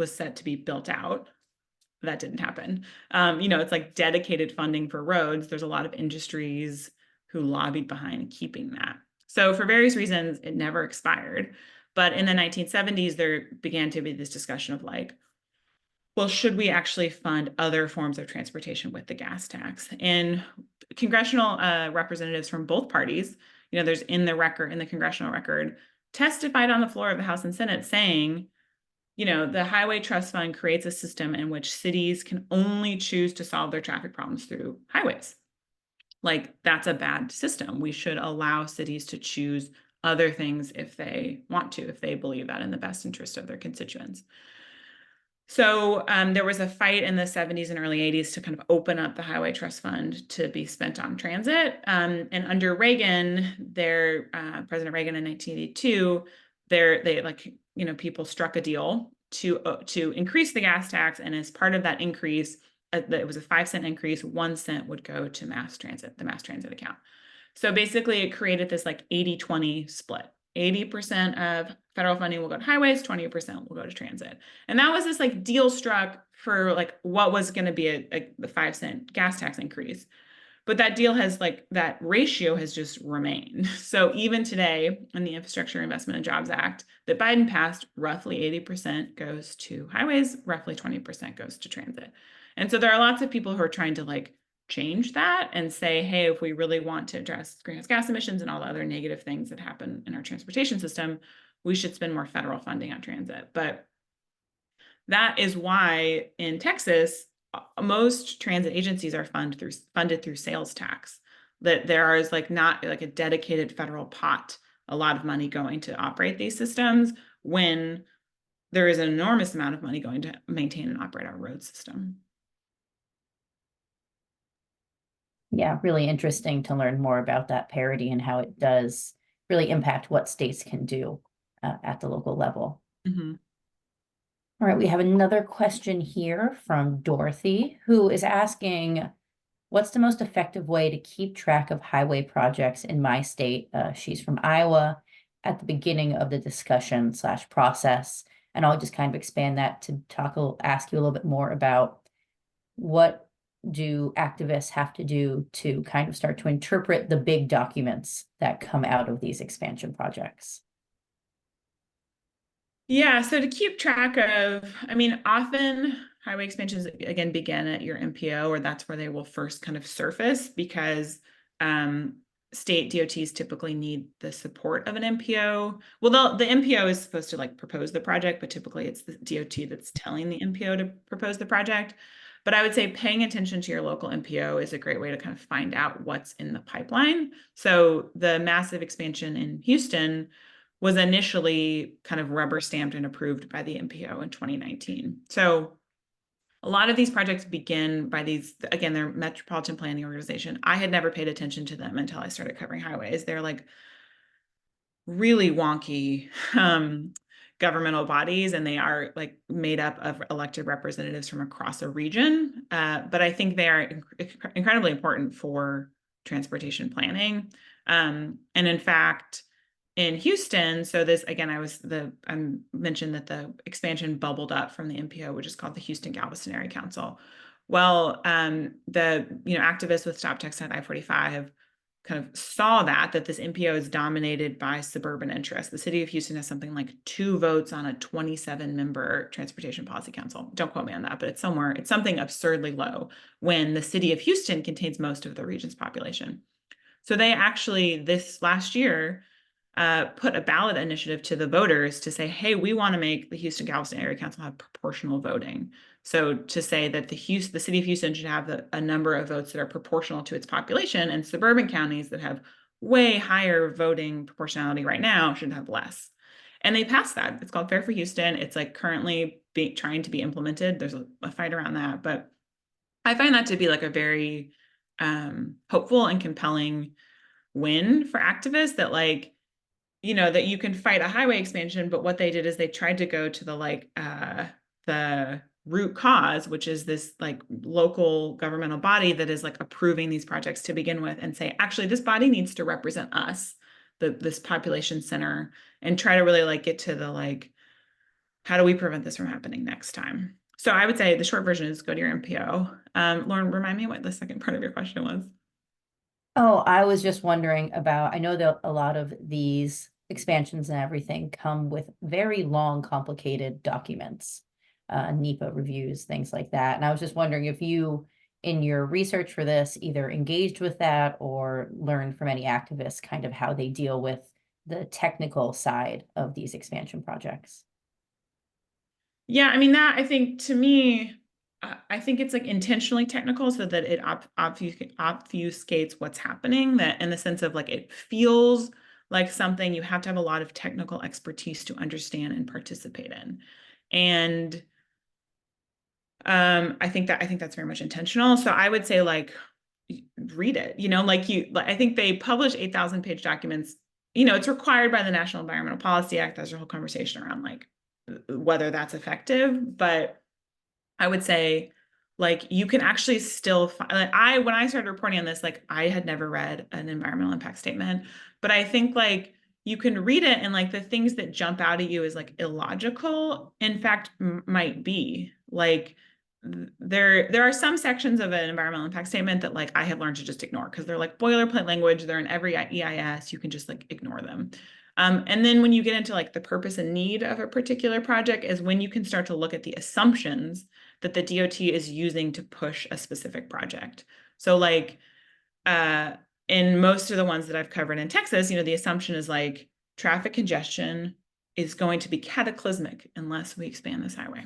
Speaker 2: set to be built out. That didn't happen. It's like dedicated funding for roads. There's a lot of industries who lobbied behind keeping that. So for various reasons, it never expired. But in the 1970s, there began to be this discussion of like, well, should we actually fund other forms of transportation with the gas tax? And congressional representatives from both parties, there's in the congressional record, testified on the floor of the House and Senate saying, the Highway Trust Fund creates a system in which cities can only choose to solve their traffic problems through highways. Like, that's a bad system. We should allow cities to choose other things if they want to, if they believe that in the best interest of their constituents. So there was a fight in the 70s and early 80s to kind of open up the Highway Trust Fund to be spent on transit. And under Reagan, President Reagan in 1982, people struck a deal to increase the gas tax, and as part of that increase, it was a 5-cent increase. 1 cent would go to the mass transit account. So basically, it created this like 80-20 split. 80% of federal funding will go to highways, 20% will go to transit, and that was this like deal struck for like what was going to be the 5-cent gas tax increase. But that deal that ratio has just remained. So even today in the Infrastructure Investment and Jobs Act that Biden passed, roughly 80% goes to highways, roughly 20% goes to transit. And so there are lots of people who are trying to like change that and say, hey, if we really want to address greenhouse gas emissions and all the other negative things that happen in our transportation system, we should spend more federal funding on transit. But that is why in Texas, most transit agencies are funded through sales tax. That there is like not like a dedicated federal pot, a lot of money going to operate these systems, when there is an enormous amount of money going to maintain and operate our road system.
Speaker 1: Yeah, really interesting to learn more about that parity and how it does really impact what states can do at the local level.
Speaker 2: Mm-hmm.
Speaker 1: All right, we have another question here from Dorothy, who is asking, what's the most effective way to keep track of highway projects in my state? She's from Iowa. At the beginning of the discussion / process, and I'll just kind of expand that to ask you a little bit more about what do activists have to do to kind of start to interpret the big documents that come out of these expansion projects?
Speaker 2: Yeah, so to keep track of, I mean, often highway expansions, again, begin at your MPO, or that's where they will first kind of surface, because state DOTs typically need the support of an MPO. Well, the MPO is supposed to like propose the project, but typically it's the DOT that's telling the MPO to propose the project. But I would say paying attention to your local MPO is a great way to kind of find out what's in the pipeline. So the massive expansion in Houston was initially kind of rubber stamped and approved by the MPO in 2019. So a lot of these projects begin by these, again, they're metropolitan planning organization. I had never paid attention to them until I started covering highways. They're like really wonky governmental bodies, and they are like made up of elected representatives from across a region. But I think they are incredibly important for transportation planning. And in fact, in Houston, so this, again, I mentioned that the expansion bubbled up from the MPO, which is called the Houston Galveston Area Council. Well, the activists with Stop Texas I-45 kind of saw that this MPO is dominated by suburban interests. The city of Houston has something like 2 votes on a 27-member transportation policy council. Don't quote me on that, but it's something absurdly low when the city of Houston contains most of the region's population. So they actually, this last year, put a ballot initiative to the voters to say, hey, we want to make the Houston Galveston Area Council have proportional voting. So to say that the city of Houston should have a number of votes that are proportional to its population, and suburban counties that have way higher voting proportionality right now should have less. And they passed that. It's called Fair for Houston. It's like currently trying to be implemented. There's a fight around that, but I find that to be like a very hopeful and compelling win for activists, that like, that you can fight a highway expansion, but what they did is they tried to go to the root cause, which is this like local governmental body that is like approving these projects to begin with, and say, actually, this body needs to represent us, this population center, and try to really like get to the like, how do we prevent this from happening next time? So I would say the short version is go to your MPO. Lauren, remind me what the second part of your question was.
Speaker 1: Oh, I was just wondering about, I know that a lot of these expansions and everything come with very long, complicated documents, NEPA reviews, things like that. And I was just wondering if you, in your research for this, either engaged with that or learned from any activists kind of how they deal with the technical side of these expansion projects.
Speaker 2: Yeah, I mean, that, I think, to me, I think it's like intentionally technical so that it obfuscates what's happening, that in the sense of like, it feels like something you have to have a lot of technical expertise to understand and participate in. And I think that's very much intentional. So I would say like, read it, I think they publish 8,000-page documents. It's required by the National Environmental Policy Act. There's a whole conversation around like whether that's effective, but I would say like you can actually still find, like when I started reporting on this, like I had never read an environmental impact statement, but I think like you can read it, and like the things that jump out at you as like illogical, in fact, might be like, there are some sections of an environmental impact statement that like I have learned to just ignore because they're like boilerplate language. They're in every EIS. You can just like ignore them. And then when you get into like the purpose and need of a particular project is when you can start to look at the assumptions that the DOT is using to push a specific project. So like in most of the ones that I've covered in Texas, you know, the assumption is like traffic congestion is going to be cataclysmic unless we expand this highway.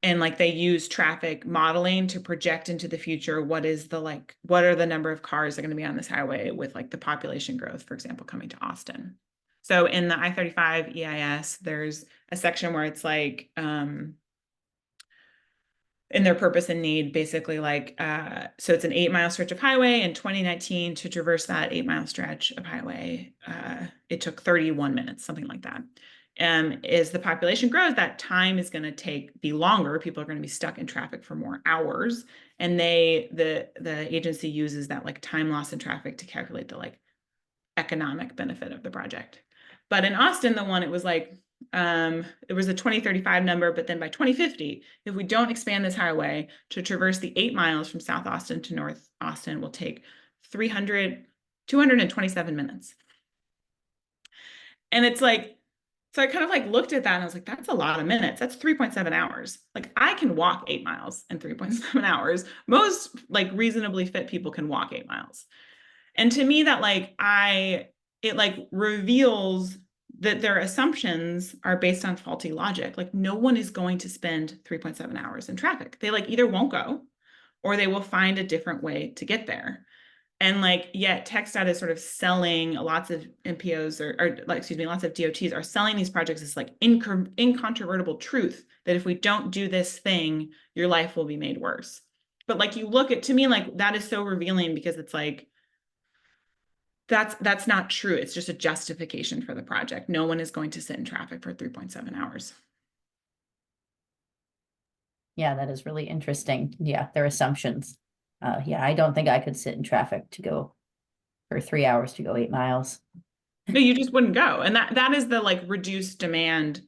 Speaker 2: And like they use traffic modeling to project into the future what are the number of cars that are going to be on this highway with like the population growth, for example, coming to Austin. So in the I-35 EIS, there's a section where it's like in their purpose and need, basically like, so it's an 8-mile stretch of highway. In 2019, to traverse that 8-mile stretch of highway, it took 31 minutes, something like that. As the population grows, that time is going to be longer. People are going to be stuck in traffic for more hours. And the agency uses that like time loss in traffic to calculate the like economic benefit of the project. But in Austin, it was like, it was a 2035 number, but then by 2050, if we don't expand this highway, to traverse the 8 miles from South Austin to North Austin will take 227 minutes. And it's like, so I kind of like looked at that and I was like, that's a lot of minutes. That's 3.7 hours. Like I can walk 8 miles in 3.7 hours. Most like reasonably fit people can walk 8 miles. And to me that like it like reveals that their assumptions are based on faulty logic. Like no one is going to spend 3.7 hours in traffic. They like either won't go or they will find a different way to get there. And like, yet TxDOT is sort of selling lots of MPOs lots of DOTs are selling these projects as like incontrovertible truth that if we don't do this thing, your life will be made worse. But like you look at, to me, like that is so revealing because it's like, that's not true. It's just a justification for the project. No one is going to sit in traffic for 3.7 hours.
Speaker 1: Yeah, that is really interesting. Yeah, their assumptions. Yeah, I don't think I could sit in traffic to go for 3 hours to go 8 miles.
Speaker 2: No, you just wouldn't go. And that is the like reduced demand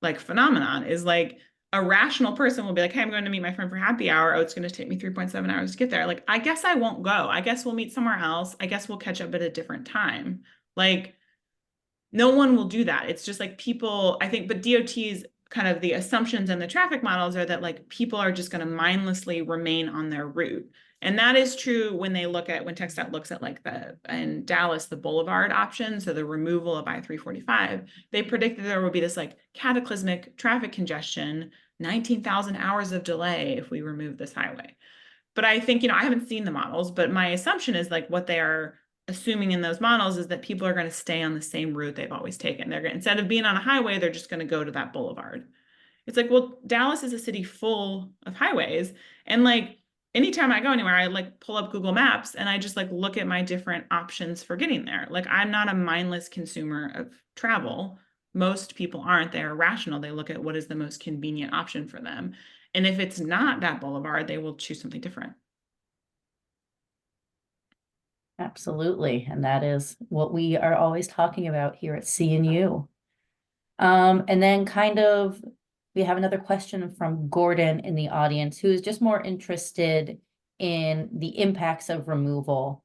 Speaker 2: like phenomenon is like a rational person will be like, hey, I'm going to meet my friend for happy hour. Oh, it's going to take me 3.7 hours to get there. Like, I guess I won't go. I guess we'll meet somewhere else. I guess we'll catch up at a different time. Like, no one will do that. It's just like people, I think, but DOT's kind of the assumptions and the traffic models are that like people are just going to mindlessly remain on their route. And that is true when TxDOT looks at like in Dallas, the boulevard option, so the removal of I-345, they predicted there would be this like cataclysmic traffic congestion, 19,000 hours of delay if we remove this highway. But I think, I haven't seen the models, but my assumption is like what they are assuming in those models is that people are going to stay on the same route they've always taken. Instead of being on a highway, they're just going to go to that boulevard. It's like, well, Dallas is a city full of highways. And like, anytime I go anywhere, I like pull up Google Maps and I just like look at my different options for getting there. Like I'm not a mindless consumer of travel. Most people aren't. They're rational. They look at what is the most convenient option for them. And if it's not that boulevard, they will choose something different.
Speaker 1: Absolutely. And that is what we are always talking about here at CNU. And then we have another question from Gordon in the audience, who is just more interested in the impacts of removal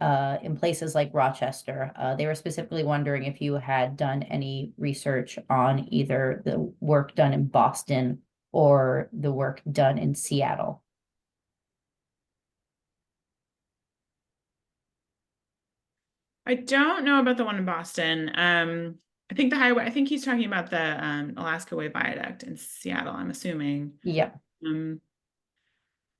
Speaker 1: in places like Rochester. They were specifically wondering if you had done any research on either the work done in Boston or the work done in Seattle.
Speaker 2: I don't know about the one in Boston. I think the highway, I think he's talking about the Alaska Way Viaduct in Seattle, I'm assuming.
Speaker 1: Yeah.
Speaker 2: The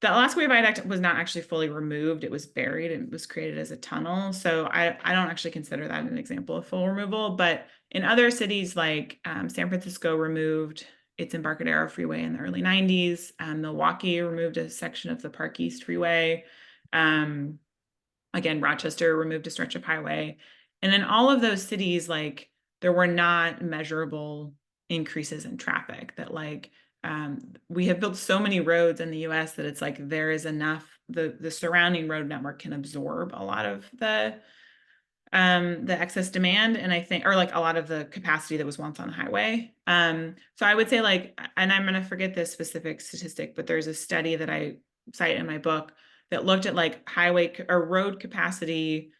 Speaker 2: Alaska Way Viaduct was not actually fully removed. It was buried and it was created as a tunnel. So I don't actually consider that an example of full removal. But in other cities like San Francisco removed its Embarcadero Freeway in the early 90s. Milwaukee removed a section of the Park East Freeway. Again, Rochester removed a stretch of highway. And in all of those cities, like there were not measurable increases in traffic that like we have built so many roads in the US that it's like there is enough, the surrounding road network can absorb a lot of the excess demand. And I think, or like a lot of the capacity that was once on the highway. So I would say like, and I'm going to forget this specific statistic, but there's a study that I cite in my book that looked at like highway or road capacity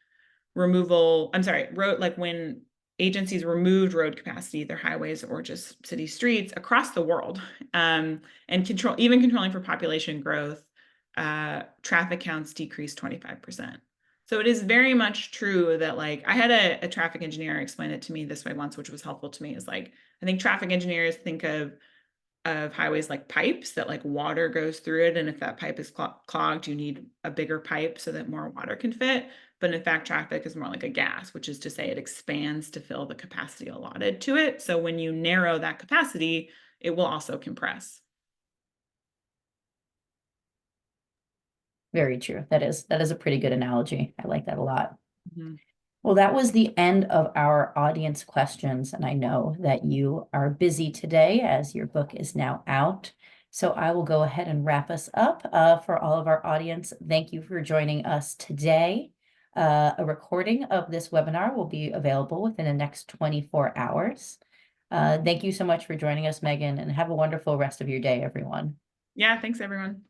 Speaker 2: removal. Like when agencies removed road capacity, either highways or just city streets across the world, and controlling for population growth. traffic counts decreased 25%. So it is very much true that, like, I had a traffic engineer explain it to me this way once, which was helpful to me, is like, I think traffic engineers think of highways like pipes, that like water goes through it, and if that pipe is clogged, you need a bigger pipe so that more water can fit. But in fact, traffic is more like a gas, which is to say it expands to fill the capacity allotted to it. So when you narrow that capacity, it will also compress.
Speaker 1: Very true. That is a pretty good analogy. I like that a lot.
Speaker 2: Mm-hmm.
Speaker 1: Well, that was the end of our audience questions, and I know that you are busy today as your book is now out. So I will go ahead and wrap us up. For all of our audience, thank you for joining us today. A recording of this webinar will be available within the next 24 hours. Thank you so much for joining us, Megan, and have a wonderful rest of your day, everyone.
Speaker 2: Yeah, thanks, everyone.